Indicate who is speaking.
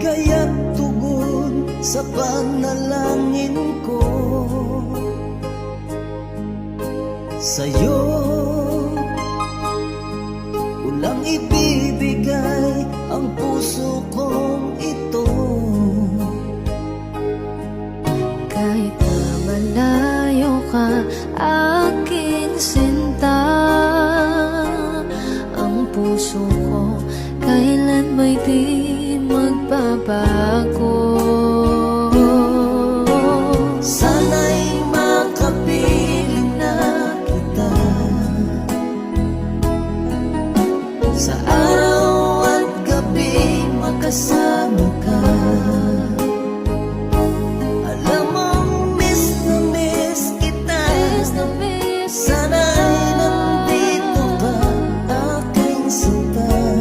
Speaker 1: kaya't tugon sa panalangin ko sa'yo. Ulang ibibigay ang puso kong ito,
Speaker 2: kahit na malayo ka, aking sinta. Ang puso ko kailan ba'y di magbabago.
Speaker 1: sana'y makapiling na kita sa araw at gabi, makasama ka.